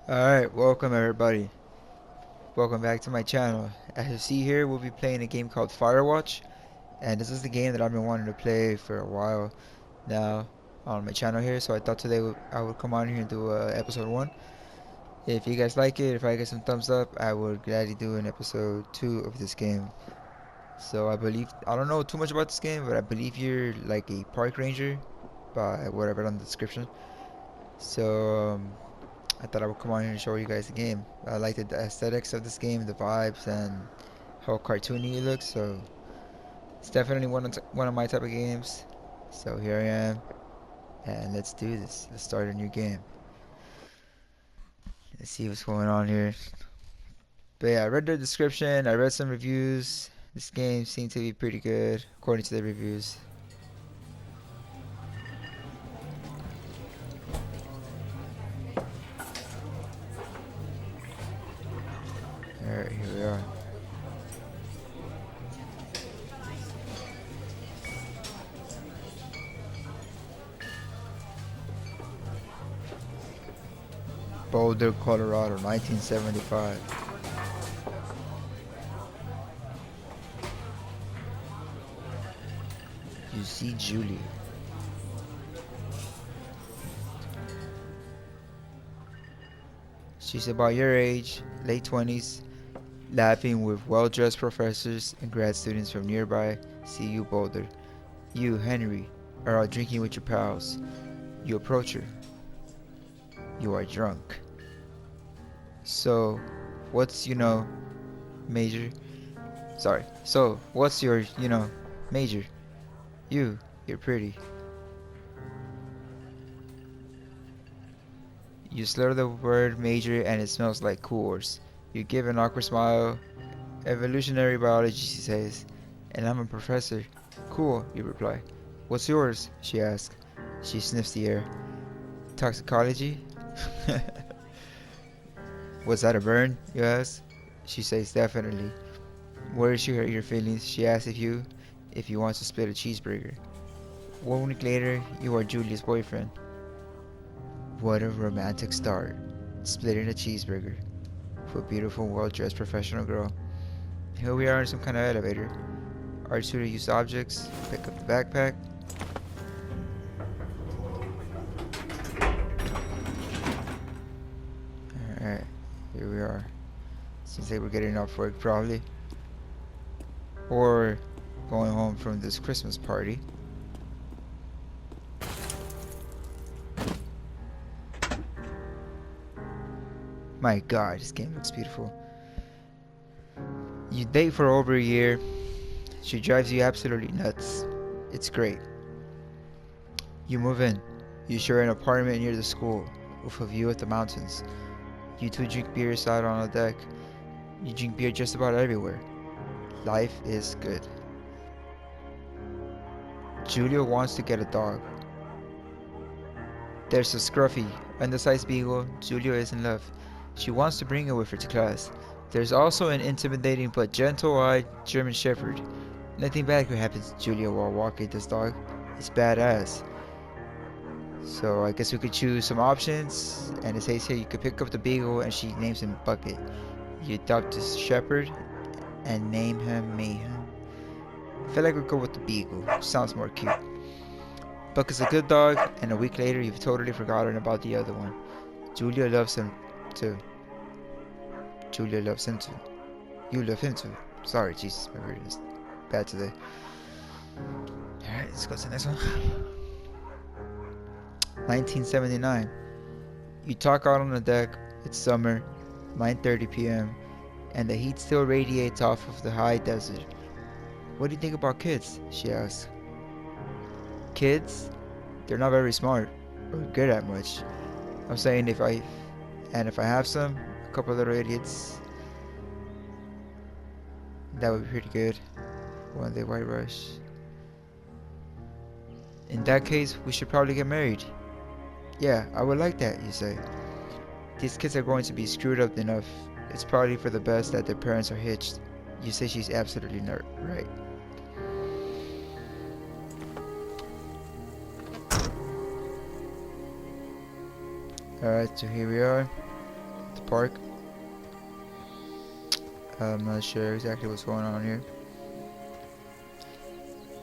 Alright, welcome everybody. Welcome back to my channel. As you see here, we'll be playing a game called Firewatch, and this is the game that I've been wanting to play for a while now on my channel here, so I thought today I would come on here and do episode 1. If you guys like it, if I get some thumbs up, I would gladly do an episode 2 of this game. So I don't know too much about this game, but I believe you're like a park ranger by what I read on the description. So, I thought I would come on here and show you guys the game. I like the aesthetics of this game, the vibes, and how cartoony it looks. So it's definitely one of my type of games. So here I am, and let's do this. Let's start a new game. Let's see what's going on here. But yeah, I read the description. I read some reviews. This game seemed to be pretty good according to the reviews. Alright, here we are. Boulder, Colorado, 1975. You see Julie. She's about your age, late 20s, laughing with well-dressed professors and grad students from nearby CU Boulder. You, Henry, are out drinking with your pals. You approach her. You are drunk. So, what's, major? Sorry. So, what's your, major? You're pretty. You slur the word major and it smells like Coors. You give an awkward smile. Evolutionary biology, she says. And I'm a professor. Cool, you reply. What's yours? She asks. She sniffs the air. Toxicology? Was that a burn? You ask. She says definitely. Worried she hurt your feelings, she asks if you want to split a cheeseburger. 1 week later, you are Julia's boyfriend. What a romantic start. Splitting a cheeseburger. For a beautiful, well-dressed professional girl. Here we are in some kind of elevator. R2 to use objects. Pick up the backpack. Alright, here we are. Seems like we're getting off work probably. Or going home from this Christmas party. My god, this game looks beautiful. You date for over a year. She drives you absolutely nuts. It's great. You move in. You share an apartment near the school with a view of the mountains. You two drink beers out on a deck. You drink beer just about everywhere. Life is good. Julia wants to get a dog. There's a scruffy, undersized beagle. Julia is in love. She wants to bring it with her to class. There's also an intimidating but gentle-eyed German Shepherd. Nothing bad could happen to Julia while walking this dog. It's badass. So I guess we could choose some options, and it says here you could pick up the beagle and she names him Bucket. You adopt this shepherd and name him Mayhem. I feel like we'll go with the beagle. Sounds more cute. Bucket's a good dog, and a week later you've totally forgotten about the other one. Julia loves him too. Julia loves him too. You love him too. Sorry, Jesus, my word is bad today. Alright, let's go to the next one. 1979. You talk out on the deck. It's summer, 9:30 p.m., and the heat still radiates off of the high desert. What do you think about kids? She asks. Kids? They're not very smart or good at much. I'm saying if I have some, a couple of little idiots, that would be pretty good when they white rush. In that case, we should probably get married. Yeah, I would like that, you say. These kids are going to be screwed up enough. It's probably for the best that their parents are hitched. You say she's absolutely right. Alright, so here we are. park. I'm not sure exactly what's going on here.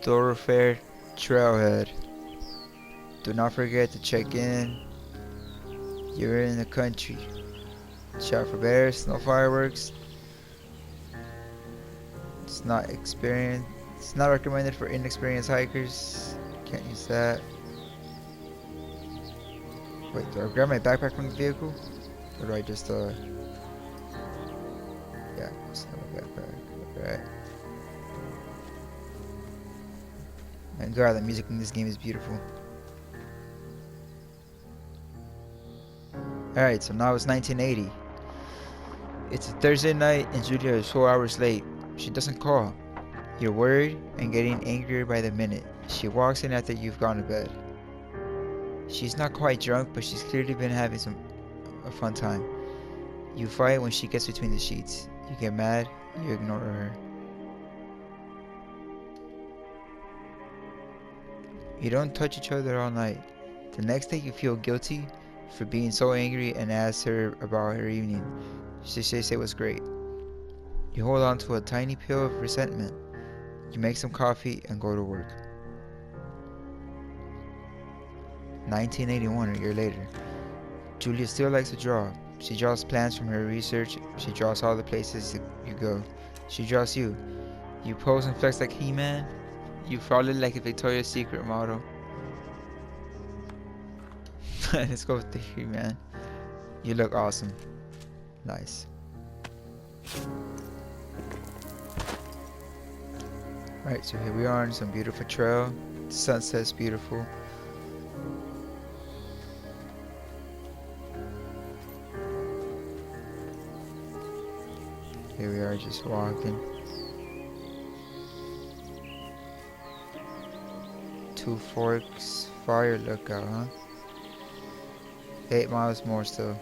Thoroughfare Trailhead. Do not forget to check in. You're in the country. Shout for bears, no fireworks. It's not experienced. It's not recommended for inexperienced hikers. Can't use that. Wait, do I grab my backpack from the vehicle? Or do I just, yeah, just have my backpack. Alright. My god, the music in this game is beautiful. Alright, so now it's 1980. It's a Thursday night and Julia is 4 hours late. She doesn't call. You're worried and getting angrier by the minute. She walks in after you've gone to bed. She's not quite drunk, but she's clearly been having a fun time. You fight when she gets between the sheets. You get mad, you ignore her. You don't touch each other all night. The next day you feel guilty for being so angry and ask her about her evening. She says it was great. You hold on to a tiny pill of resentment. You make some coffee and go to work. 1981, a year later. Julia still likes to draw. She draws plans from her research. She draws all the places you go. She draws you. You pose and flex like He-Man. You frolic like a Victoria's Secret model. Let's go with the He-Man. You look awesome. Nice. Alright, so here we are on some beautiful trail. The sunset's beautiful. Here we are just walking. Two Forks Fire Lookout, huh? 8 miles more still.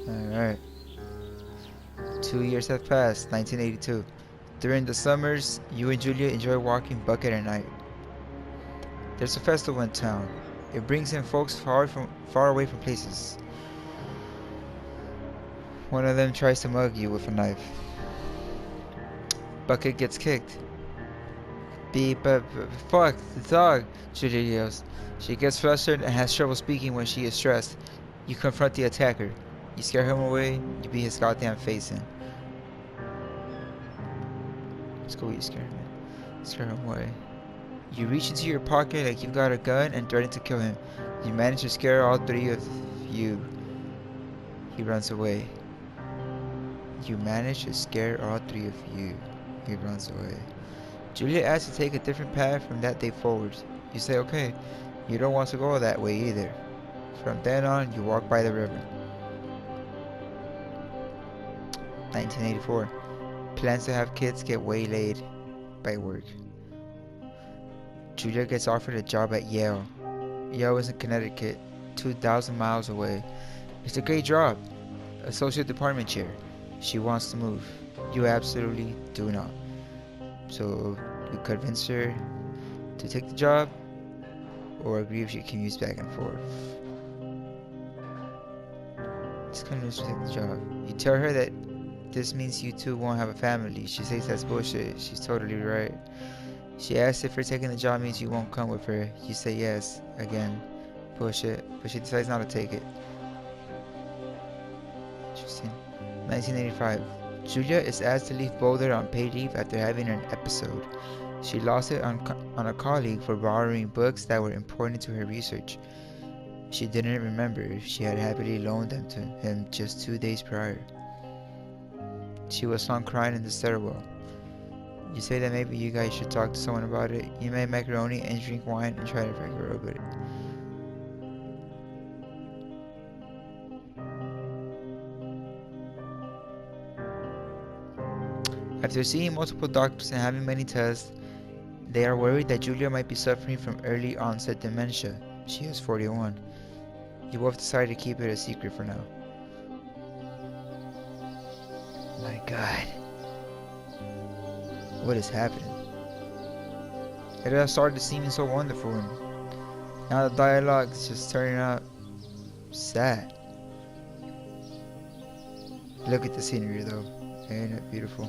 Alright. 2 years have passed, 1982. During the summers, you and Julia enjoy walking bucket at night. There's a festival in town. It brings in folks far away from places. One of them tries to mug you with a knife. Bucket gets kicked. Beep, fuck, the dog, Julia yells. She gets flustered and has trouble speaking when she is stressed. You confront the attacker. You scare him away, you beat his goddamn face in. Let's go, you scare him. Scare him away. You reach into your pocket like you've got a gun and threaten to kill him. You manage to scare all three of you. He runs away. You manage to scare all three of you. He runs away. Julia asks to take a different path from that day forward. You say okay. You don't want to go that way either. From then on, you walk by the river. 1984. Plans to have kids get waylaid by work. Julia gets offered a job at Yale. Yale is in Connecticut, 2,000 miles away. It's a great job. Associate department chair. She wants to move. You absolutely do not. So you convince her to take the job or agree if she commutes back and forth. Just convince her to take the job. You tell her that this means you two won't have a family. She says that's bullshit. She's totally right. She asks if her taking the job means you won't come with her. You say yes. Again, bullshit. But she decides not to take it. Interesting. 1985. Julia is asked to leave Boulder on paid leave after having an episode. She lost it on a colleague for borrowing books that were important to her research. She didn't remember if she had happily loaned them to him just 2 days prior. She was found crying in the stairwell. You say that maybe you guys should talk to someone about it. You make macaroni and drink wine and try to break her up with it. After seeing multiple doctors and having many tests, they are worried that Julia might be suffering from early onset dementia. She is 41. You both decide to keep it a secret for now. My God. What is happening? It had started seeming so wonderful, and now the dialogue is just turning out sad. Look at the scenery though. Ain't it beautiful?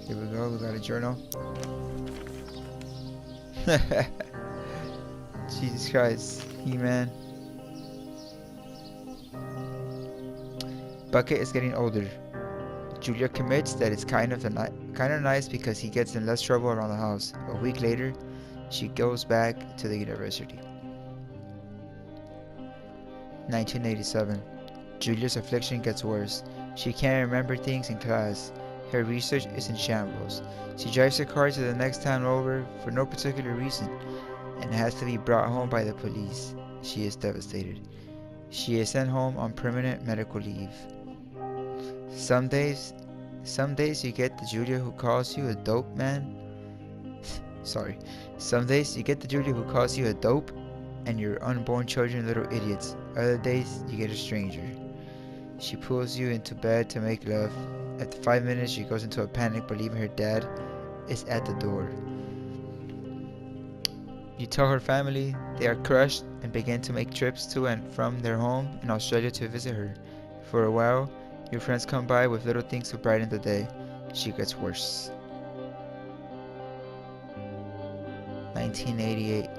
Here we go, we got a journal. Jesus Christ, He-Man. Bucket is getting older. Julia commits that it's kind of nice because he gets in less trouble around the house. A week later, she goes back to the university. 1987. Julia's affliction gets worse. She can't remember things in class. Her research is in shambles. She drives her car to the next town over for no particular reason and has to be brought home by the police. She is devastated. She is sent home on permanent medical leave. Some days you get the Julia who calls you a dope man. Sorry. Some days you get the Julia who calls you a dope and your unborn children little idiots. Other days you get a stranger. She pulls you into bed to make love. After 5 minutes she goes into a panic believing her dad is at the door. You tell her family, they are crushed and begin to make trips to and from their home in Australia to visit her. For a while, your friends come by with little things to brighten the day. She gets worse. 1988.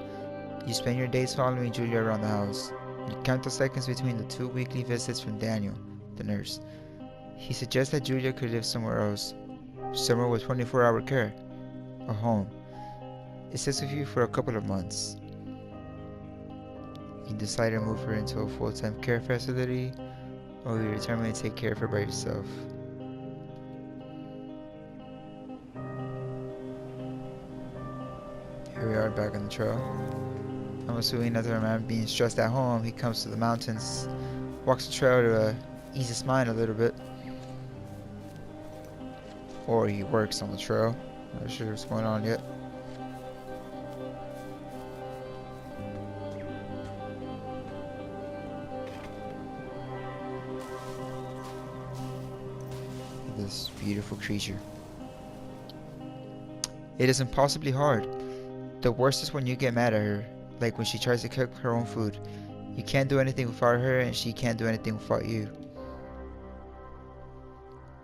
You spend your days following Julia around the house. You count the seconds between the 2 weekly visits from Daniel, the nurse. He suggests that Julia could live somewhere else. Somewhere with 24-hour care. A home. It sits with you for a couple of months. You decide to move her into a full-time care facility, or you're determined to take care of her by yourself. Here we are back on the trail. I'm assuming after a man being stressed at home, he comes to the mountains, walks the trail to ease his mind a little bit. Or he works on the trail. Not sure what's going on yet. This beautiful creature. It is impossibly hard. The worst is when you get mad at her, like when she tries to cook her own food. You can't do anything without her and she can't do anything without you.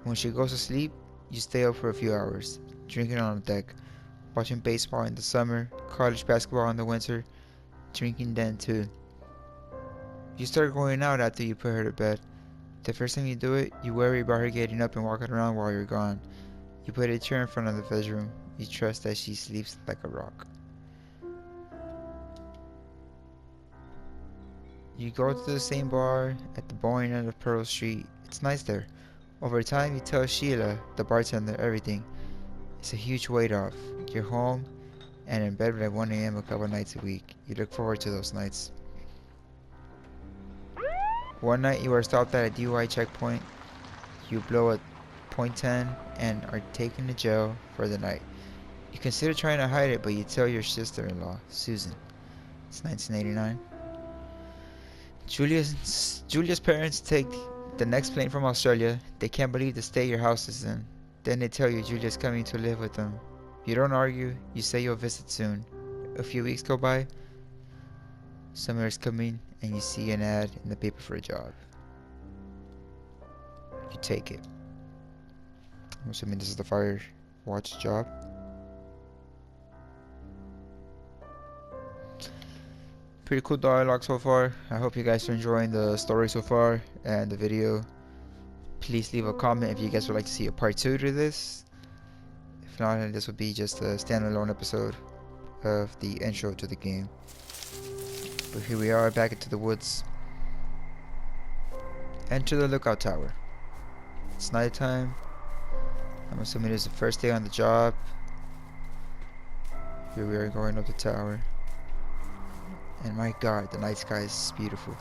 When she goes to sleep, you stay up for a few hours, drinking on the deck, watching baseball in the summer, college basketball in the winter, drinking then too. You start going out after you put her to bed. The first time you do it, you worry about her getting up and walking around while you're gone. You put a chair in front of the bedroom. You trust that she sleeps like a rock. You go to the same bar at the boring end of Pearl Street. It's nice there. Over time, you tell Sheila, the bartender, everything. It's a huge weight off. You're home and in bed at 1 a.m. a couple nights a week. You look forward to those nights. One night you are stopped at a DUI checkpoint. You blow a .10 and are taken to jail for the night. You consider trying to hide it, but you tell your sister-in-law, Susan. It's 1989. Julia's parents take the next plane from Australia. They can't believe the state your house is in. Then they tell you Julia's coming to live with them. You don't argue. You say you'll visit soon. A few weeks go by. Summer is coming and you see an ad in the paper for a job. You take it. I'm assuming this is the Firewatch job. Pretty cool dialogue so far. I hope you guys are enjoying the story so far and the video. Please leave a comment if you guys would like to see a part 2 to this. If not, then this would be just a standalone episode of the intro to the game. But here we are back into the woods. Enter the lookout tower. It's nighttime. I'm assuming it's the first day on the job. Here we are going up the tower. And my god, the night sky is beautiful.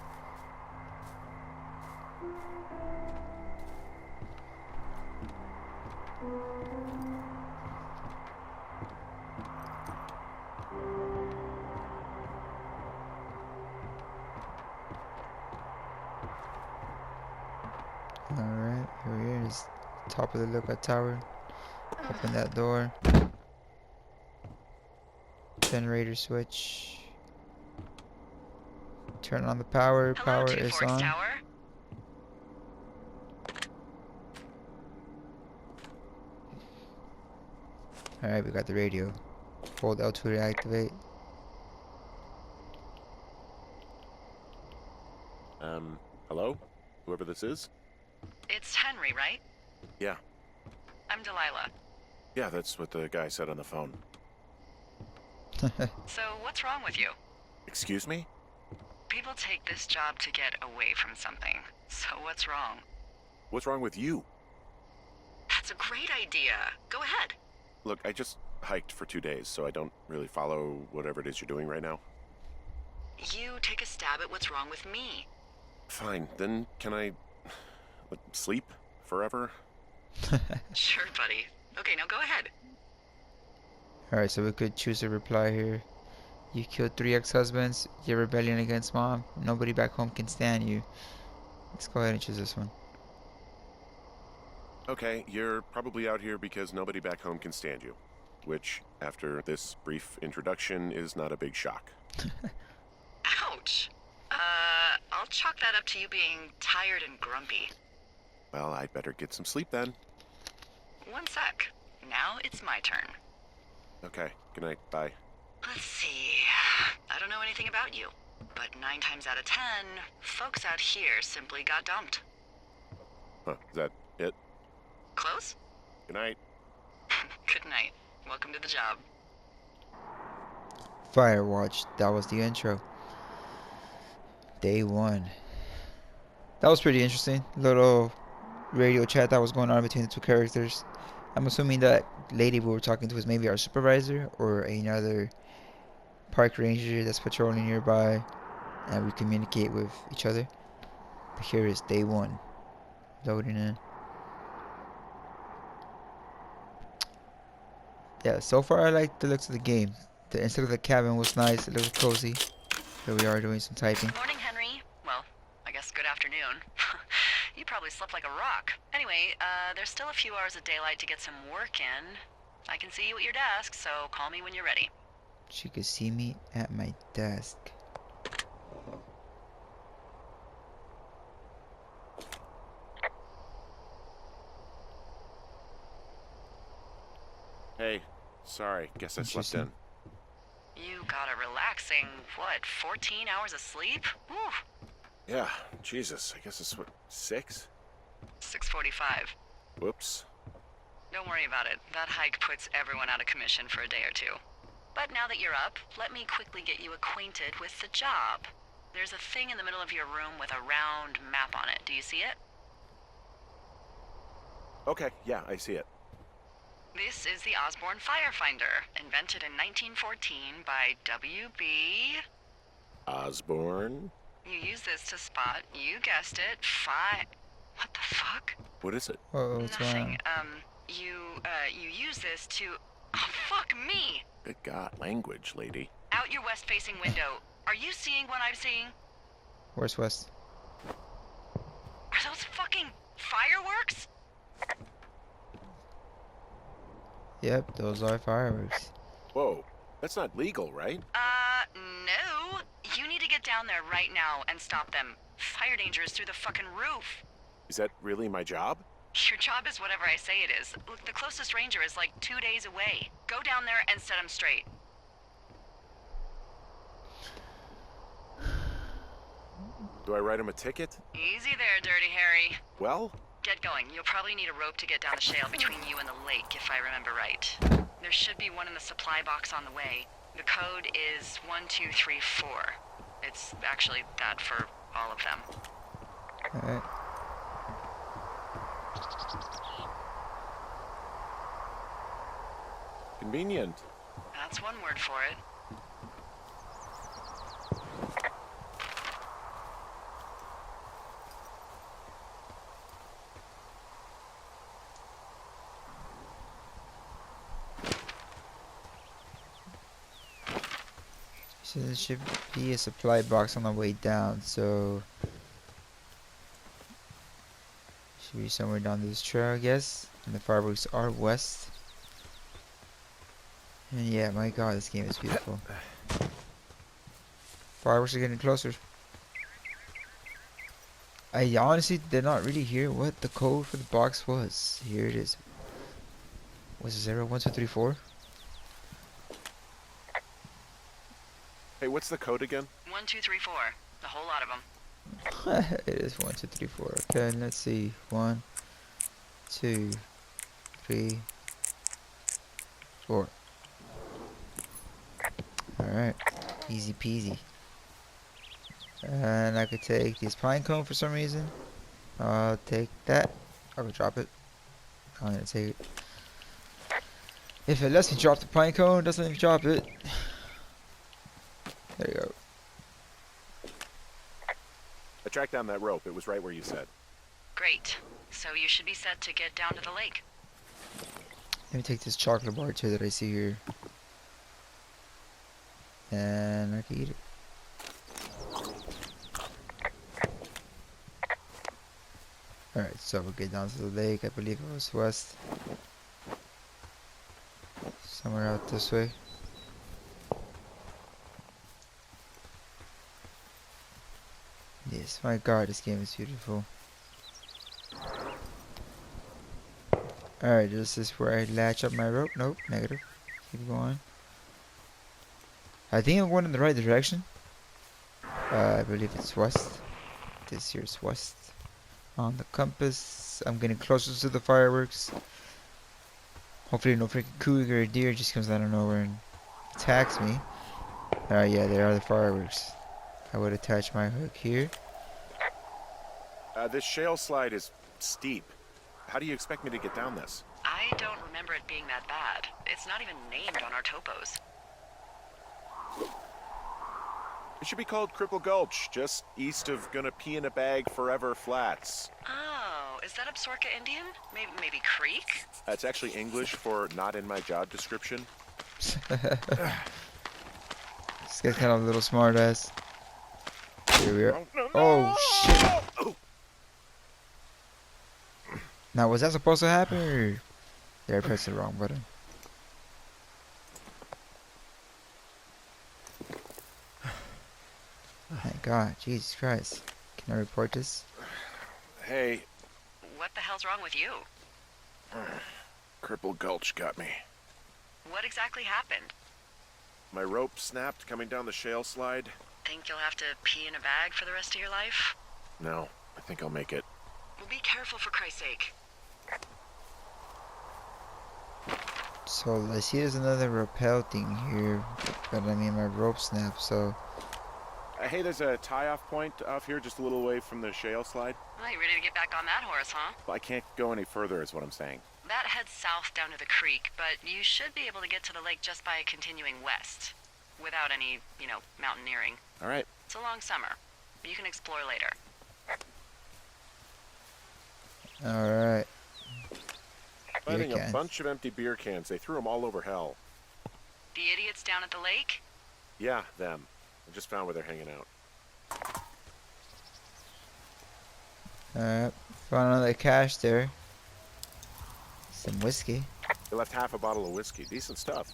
Alright, here it is. Top of the lookout tower. Open that door. Generator switch. Turn on the power. Hello, Power 2 is Forks on. Tower. Alright, we got the radio. Hold L2 to activate. Hello? Whoever this is? It's Henry, right? Yeah. I'm Delilah. Yeah, that's what the guy said on the phone. So, what's wrong with you? Excuse me? People take this job to get away from something. So, what's wrong? What's wrong with you? That's a great idea. Go ahead. Look, I just hiked for 2 days, so I don't really follow whatever it is you're doing right now. You take a stab at what's wrong with me. Fine, then can I sleep forever? Sure, buddy. Okay, now go ahead. Alright, so we could choose a reply here. You killed 3 ex-husbands. You're rebellion against mom. Nobody back home can stand you. Let's go ahead and choose this one. Okay, you're probably out here because nobody back home can stand you. Which, after this brief introduction, is not a big shock. Ouch. I'll chalk that up to you being tired and grumpy. Well, I'd better get some sleep then. One sec. Now it's my turn. Okay, good night, bye. Let's see. I don't know anything about you, but 9 times out of 10, folks out here simply got dumped. Huh, is that it? Close? Good night. Good night. Welcome to the job. Firewatch. That was the intro. Day 1. That was pretty interesting. Little radio chat that was going on between the 2 characters. I'm assuming that lady we were talking to is maybe our supervisor or another park ranger that's patrolling nearby, and we communicate with each other. But here is day 1. Loading in. Yeah, so far I like the looks of the game. The inside of the cabin was nice. It looked cozy. Here we are doing some typing. Morning, Henry. Well, I guess good afternoon. You probably slept like a rock. Anyway, there's still a few hours of daylight to get some work in. I can see you at your desk, so call me when you're ready. She could see me at my desk. Hey, sorry, guess I slept in. You got a relaxing, what, 14 hours of sleep? Whew. Yeah, Jesus, I guess it's what, 6? 6:45. Whoops. Don't worry about it. That hike puts everyone out of commission for a day or two. But now that you're up, let me quickly get you acquainted with the job. There's a thing in the middle of your room with a round map on it. Do you see it? Okay, yeah, I see it. This is the Osborne Firefinder, invented in 1914 by W.B. Osborne? You use this to spot, you guessed it, What the fuck? What is it? Oh, what's Nothing. wrong? You use this to... Oh, fuck me! Good God, language, lady. Out your west-facing window. Are you seeing what I'm seeing? Where's West? Are those fucking fireworks? Yep, those are fireworks. Whoa, that's not legal, right? No. You need to get down there right now and stop them. Fire danger is through the fucking roof. Is that really my job? Your job is whatever I say it is. Look, the closest ranger is like 2 days away. Go down there and set him straight. Do I write him a ticket? Easy there, Dirty Harry. Well, Get going. You'll probably need a rope to get down the shale between you and the lake, if I remember right. There should be one in the supply box on the way. The code is 1234. It's actually that for all of them. Alright. convenient. That's one word for it. So there should be a supply box on the way down, so should be somewhere down this trail, I guess. And the fireworks are west. And yeah, my god, this game is beautiful. Fireworks are getting closer. I honestly did not really hear what the code for the box was. Here it is. Was it 0, 1, 2, 3, 4? Hey, what's the code again? 1, 2, 3, 4. A whole lot of them. It is 1, 2, 3, 4. Okay, let's see. 1, 2, 3, 4. Alright. Easy peasy. And I could take this pine cone for some reason. I'll take that. I will drop it. I'm gonna take it. If it lets me drop the pine cone, it doesn't let me drop it. There you go. I tracked down that rope. It was right where you said. Great. So you should be set to get down to the lake. Let me take this chocolate bar too that I see here. And I can eat it. Alright, so we'll get down to the lake. I believe it was west. Somewhere out this way. Yes, my god, this game is beautiful. Alright, this is where I latch up my rope. Nope, negative. Keep going. I think I'm going in the right direction. I believe it's west. This here is west. On the compass, I'm getting closer to the fireworks. Hopefully no freaking cougar or deer just comes out of nowhere and attacks me. Alright, yeah, there are the fireworks. I would attach my hook here. This shale slide is steep. How do you expect me to get down this? I don't remember it being that bad. It's not even named on our topos. It should be called Cripple Gulch, just east of Gonna Pee in a Bag Forever Flats. Oh, is that Absorka Indian? Maybe Creek? That's actually English for not in my job description. This guy's kind of a little smart ass. Here we are. Oh shit! Now was that supposed to happen? Or did I press the wrong button? My god, Jesus Christ. Can I report this? Hey, What the hell's wrong with you? Cripple Gulch got me. What exactly happened? My rope snapped coming down the shale slide. Think you'll have to pee in a bag for the rest of your life? No, I think I'll make it. Well, be careful for Christ's sake. So I see there's another rappel thing here, but I mean my rope snapped, so Hey, there's a tie-off point off here just a little away from the shale slide. Well, you ready to get back on that horse, huh? Well, I can't go any further is what I'm saying. That heads south down to the creek, but you should be able to get to the lake just by continuing west. Without any, mountaineering. All right. It's a long summer. You can explore later. alright. Finding cans. a bunch of empty beer cans. They threw them all over hell. The idiots down at the lake? Yeah, them. I just found where they're hanging out. Alright, found another cache there. Some whiskey. They left half a bottle of whiskey. Decent stuff.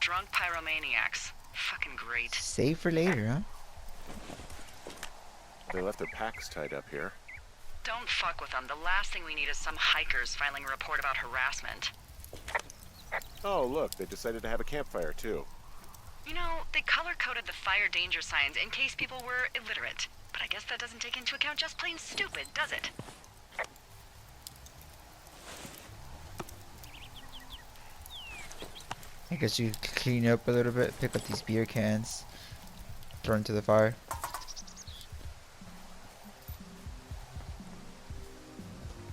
Drunk pyromaniacs. Fucking great. Save for later, huh? They left their packs tied up here. Don't fuck with them. The last thing we need is some hikers filing a report about harassment. Oh, look, they decided to have a campfire, too. They color-coded the fire danger signs in case people were illiterate. But I guess that doesn't take into account just plain stupid, does it? I guess you clean up a little bit, pick up these beer cans, throw into the fire.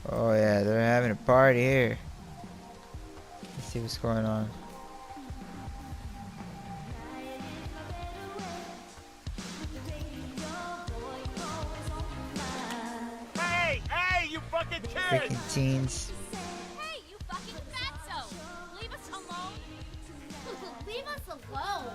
Oh yeah, they're having a party here. Let's see what's going on. Hey, you fucking kids! Freaking teens. Hey, you fucking fatso! Leave us alone! Leave us alone!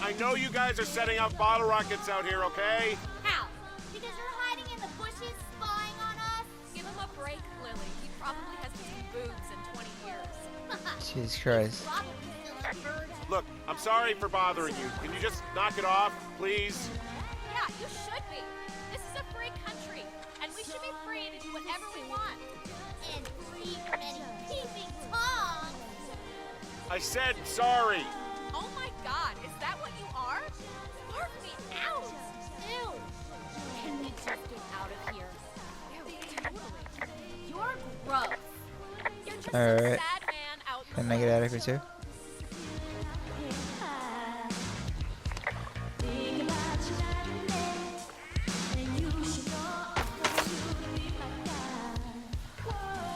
I know you guys are setting up bottle rockets out here, okay? How? Because you're hiding in the bushes spying on us? Give him a break, Lily. He probably hasn't seen boobs in 20 years. Jesus Christ. Robert, you silly bird. Look, I'm sorry for bothering you. Can you just knock it off, please? Yeah, you should be. This is a free country, and we should be free to do whatever we want. And free from any peeping Tom. I said sorry. Oh my God, is that what you are? Barf me out. Ew. Can we just get out of here? Ew, totally. You're gross. You're just All some right. sad man out in Can the I get out of here too?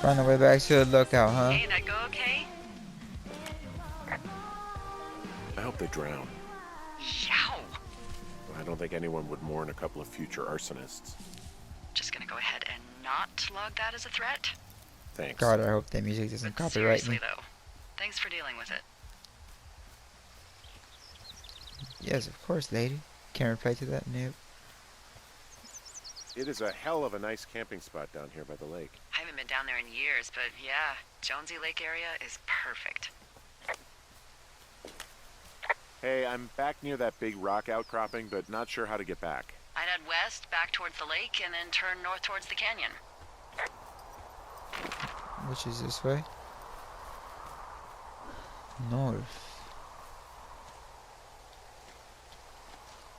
Find the way back to the lookout, huh? Hey, that go okay? I hope they drown. Yow! I don't think anyone would mourn a couple of future arsonists. Just gonna go ahead and not log that as a threat. Thanks. God, I hope that music doesn't But copyright seriously me. though, thanks for dealing with it. Yes, of course, lady. Can't reply to that? Nope. It is a hell of a nice camping spot down here by the lake. I haven't been down there in years, but yeah, Jonesy Lake area is perfect. Hey, I'm back near that big rock outcropping, but not sure how to get back. I'd head west, back towards the lake, and then turn north towards the canyon. Which is this way? North.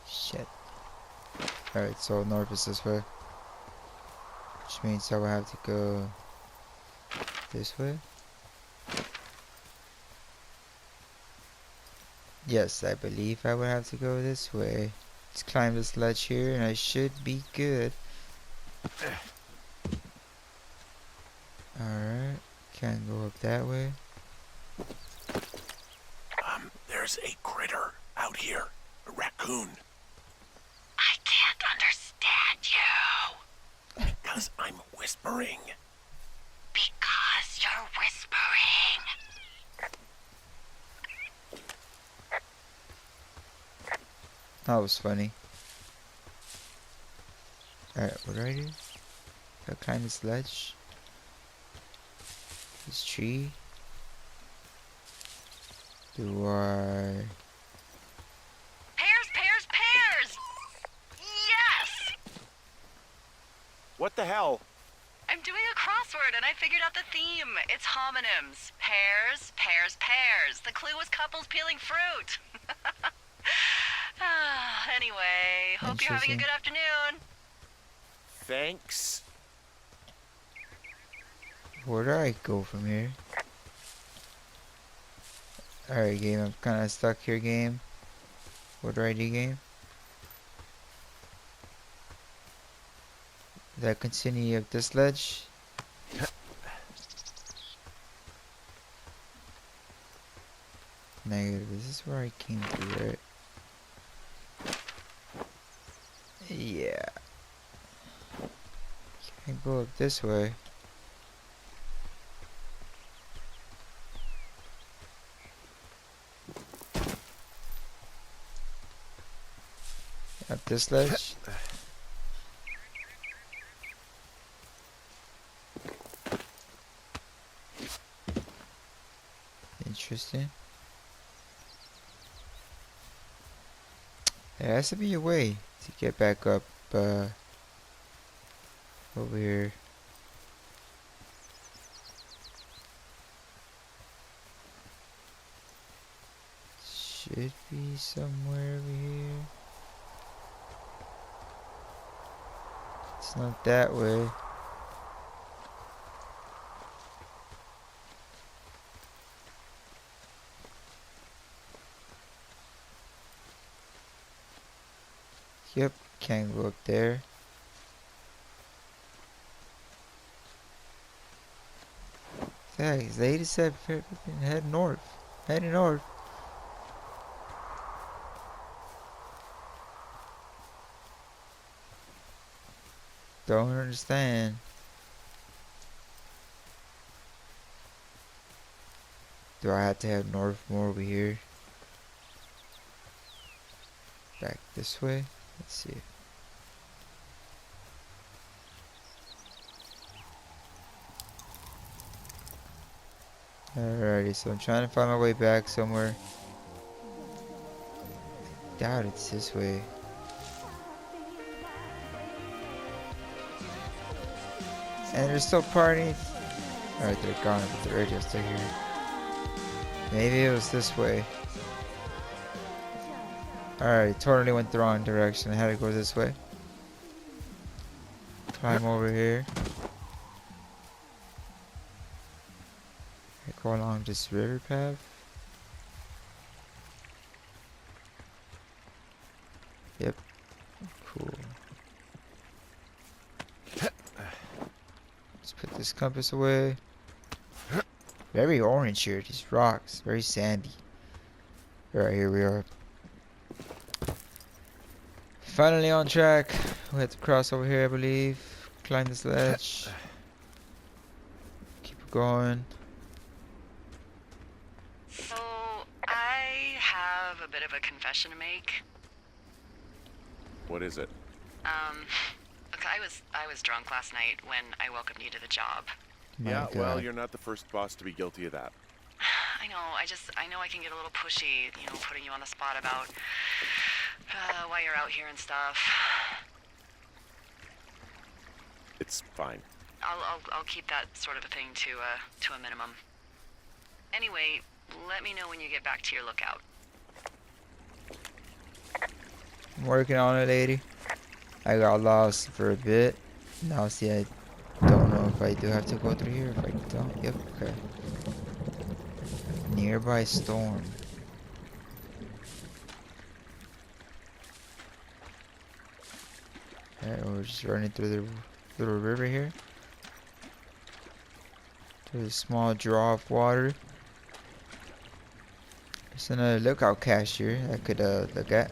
Shit. Alright, so north is this way. Which means I will have to go this way. Yes, I believe I would have to go this way. Let's climb this ledge here and I should be good. Alright, can't go up that way. There's a critter out here. A raccoon. I can't understand you. Because I'm whispering. Because you're whispering. That was funny. Alright, what do I do? I climb this ledge. This tree. Do I... Pears, pears, pears! Yes! What the hell? I'm doing a crossword and I figured out the theme. It's homonyms. Pears, pears, pears. The clue was couples peeling fruit. Anyway, hope you're having a Interesting. good afternoon. Thanks. Where do I go from here? Alright, game, I'm kinda stuck here, game. What do I do, game? Do I continue up this ledge? Negative. This is where I came through, right? Yeah. Can't go up this way. Up this ledge? Interesting. There has to be a way to get back up over here. Should be somewhere over here. It's not that way. Yep, can't go up there. Guys, lady said head north. Heading north. Don't understand. Do I have to head north more over here? Back this way? Let's see. Alrighty, so I'm trying to find my way back somewhere. Doubt it's this way. And there's still party. Alright, they're gone, but the radio's still here. Maybe it was this way. Alright, totally went the wrong direction. I had to go this way. Climb over here. Go along this river path. Yep. Cool. Let's put this compass away. Very orange here, these rocks. Very sandy. Alright, here we are. Finally on track. We have to cross over here, I believe. Climb this ledge. Keep going. So, I have a bit of a confession to make. What is it? Look, I was drunk last night when I welcomed you to the job. Yeah, My well, God. you're not the first boss to be guilty of that. I know, I know I can get a little pushy, you know, putting you on the spot about why you're out here and stuff. It's fine. I'll keep that sort of a thing to a minimum. Anyway, let me know when you get back to your lookout. I'm working on it, lady. I got lost for a bit. Now see, I don't know if I do have to go through here. If I don't, yep, okay. Nearby storm. Alright, we're just running through the little river here. There's a small draw of water. There's another lookout cache here I could look at.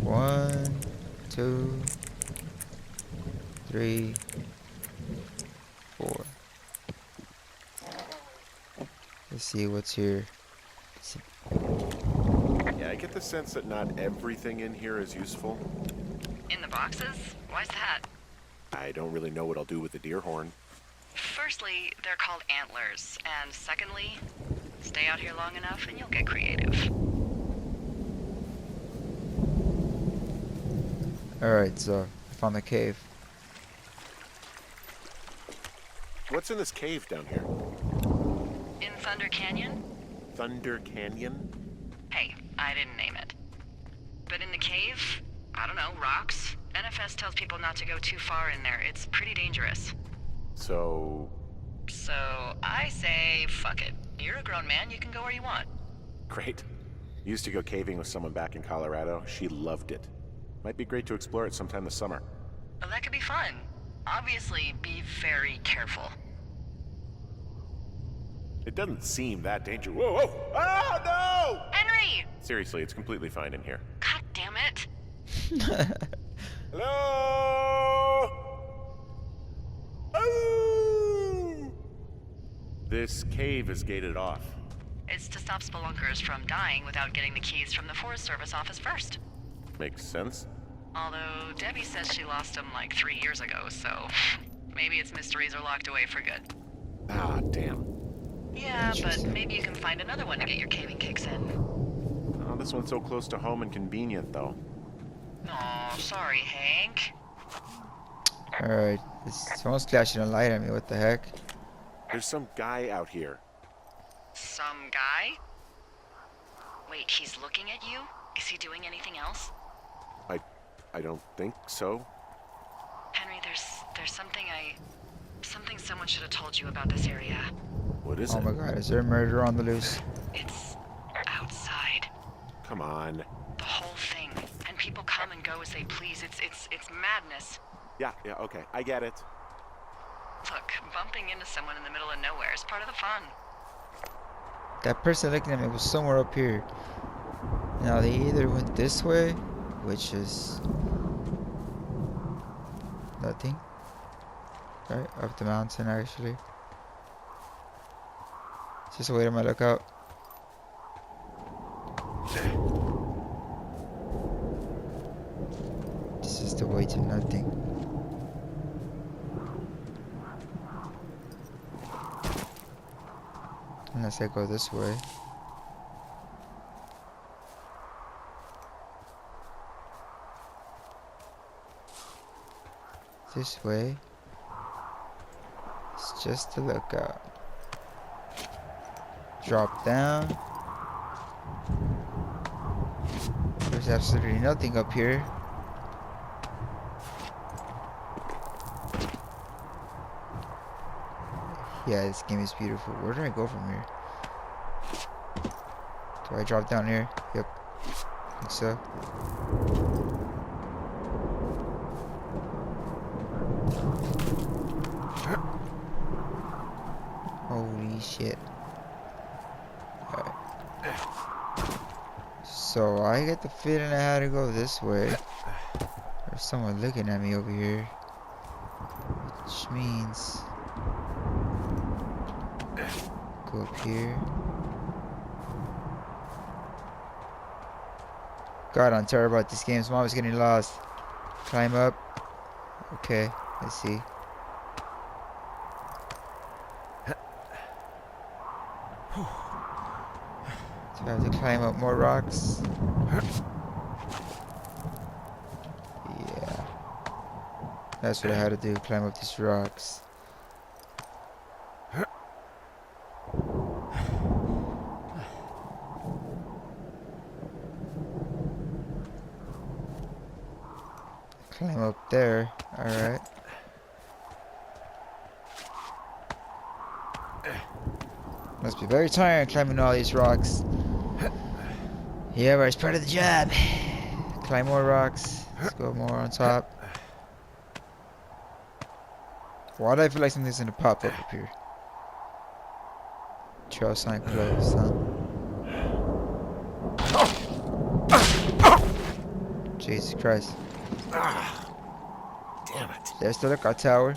1, 2, 3, 4. Let's see what's here. Yeah, I get the sense that not everything in here is useful. In the boxes? Why's that? I don't really know what I'll do with the deer horn. Firstly, they're called antlers, and secondly, stay out here long enough and you'll get creative. Alright, so I found the cave. What's in this cave down here? In Thunder Canyon? Thunder Canyon? Hey, I didn't name it. But in the cave, I don't know, rocks. NFS tells people not to go too far in there. It's pretty dangerous. So, So I say, fuck it. You're a grown man, you can go where you want. great. Used to go caving with someone back in Colorado. She loved it. Might be great to explore it sometime this summer. Well, that could be fun. Obviously, be very careful. It doesn't seem that dangerous. Whoa, whoa! Oh, no! Henry! Seriously, it's completely fine in here. God damn it. Hello? Oh! This cave is gated off. It's to stop spelunkers from dying without getting the keys from the Forest Service office first. Makes sense. Although Debbie says she lost them like 3 years ago, so maybe its mysteries are locked away for good. Ah, damn. Yeah, but Interesting. maybe you can find another one to get your caving kicks in. Oh, this one's so close to home and convenient, though. Aw, sorry, Hank. Alright, someone's flashing a light at me, what the heck? There's some guy out here. Some guy? Wait, he's looking at you? Is he doing anything else? I don't think so. Henry, there's something someone should have told you about this area. What is Oh it? my god, is there a murder on the loose? It's outside. Come on. The whole thing. And people come and go as they please. It's madness. Yeah, okay. I get it. Look, bumping into someone in the middle of nowhere is part of the fun. That person looking at me was somewhere up here. Now they either went this way, which is nothing. Right, up the mountain actually. Just wait on my lookout. This is the way to nothing. Unless I go this way. This way. It's just a lookout. Drop down. There's absolutely nothing up here. Yeah, this game is beautiful. Where do I go from here? Do I drop down here? Yep. I think so. Holy shit. Alright. So I get the feeling I had to go this way. There's someone looking at me over here. Which means go up here. God, I'm terrible at this game. I'm always getting lost. Climb up. Okay, let's see. So I have to climb up more rocks. Yeah. That's what I had to do, climb up these rocks. Climb up there. Alright. Must be very tired climbing all these rocks. Yeah, but it's part of the job. Climb more rocks. Let's go more on top. Why do I feel like something's gonna pop up here? Trail sign closed, huh? Jesus Christ. Damn it. There's the lookout tower.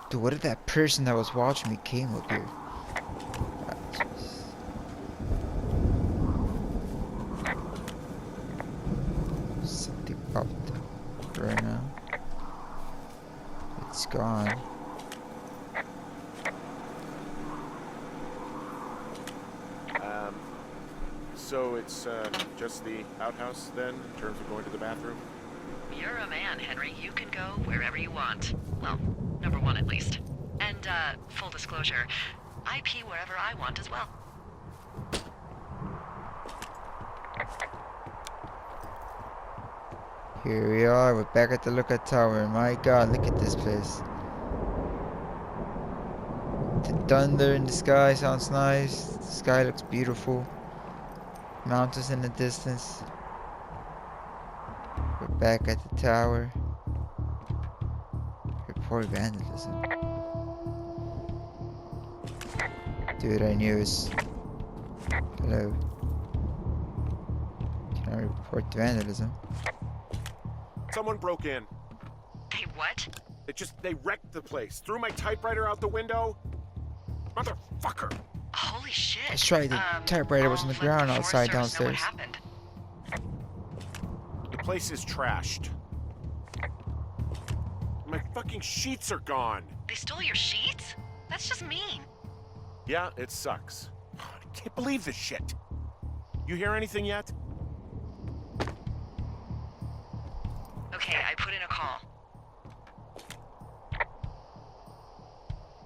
Dude, what if that person that was watching me came up here? Ah, jeez. Something popped up right now. It's gone. So it's just the outhouse then, in terms of going to the bathroom? You're a man, Henry. You can go wherever you want. Well, number one at least. And, full disclosure, I pee wherever I want as well. Here we are, we're back at the lookout tower. My God, look at this place. The thunder in the sky sounds nice. The sky looks beautiful. Mountains in the distance. We're back at the tower. Report vandalism. Dude, I knew it. Hello. Can I report vandalism? Someone broke in. Hey, what? They wrecked the place. Threw my typewriter out the window. Motherfucker. Holy shit. That's right, the typewriter was on the ground outside downstairs. What happened? The place is trashed. My fucking sheets are gone. They stole your sheets? That's just mean. Yeah, it sucks. I can't believe this shit. You hear anything yet? Okay, I put in a call.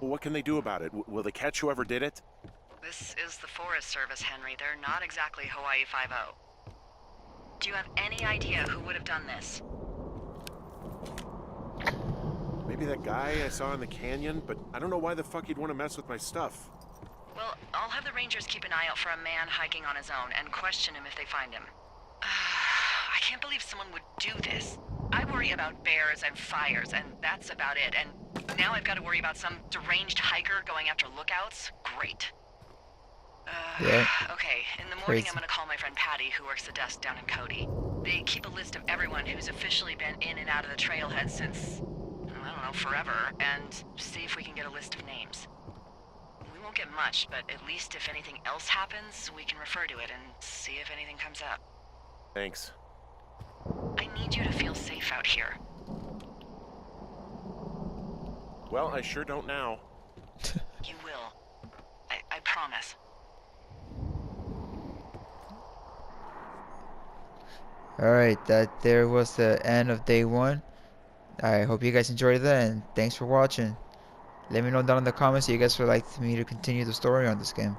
Well, what can they do about it? Will they catch whoever did it? This is the Forest Service, Henry. They're not exactly Hawaii Five-0. Do you have any idea who would have done this? Maybe that guy I saw in the canyon, but I don't know why the fuck he'd want to mess with my stuff. Well, I'll have the Rangers keep an eye out for a man hiking on his own and question him if they find him. I can't believe someone would do this. I worry about bears and fires, and that's about it. And now I've got to worry about some deranged hiker going after lookouts? Great. Yeah. Okay, in the morning Crazy. I'm gonna call my friend Patty, who works the desk down in Cody. They keep a list of everyone who's officially been in and out of the trailhead since, I don't know, forever, and see if we can get a list of names. We won't get much, but at least if anything else happens, we can refer to it and see if anything comes up. Thanks. I need you to feel safe out here. Well, I sure don't now. You will. I promise. Alright, that there was the end of day 1. I hope you guys enjoyed that, and thanks for watching. Let me know down in the comments if you guys would like me to continue the story on this game.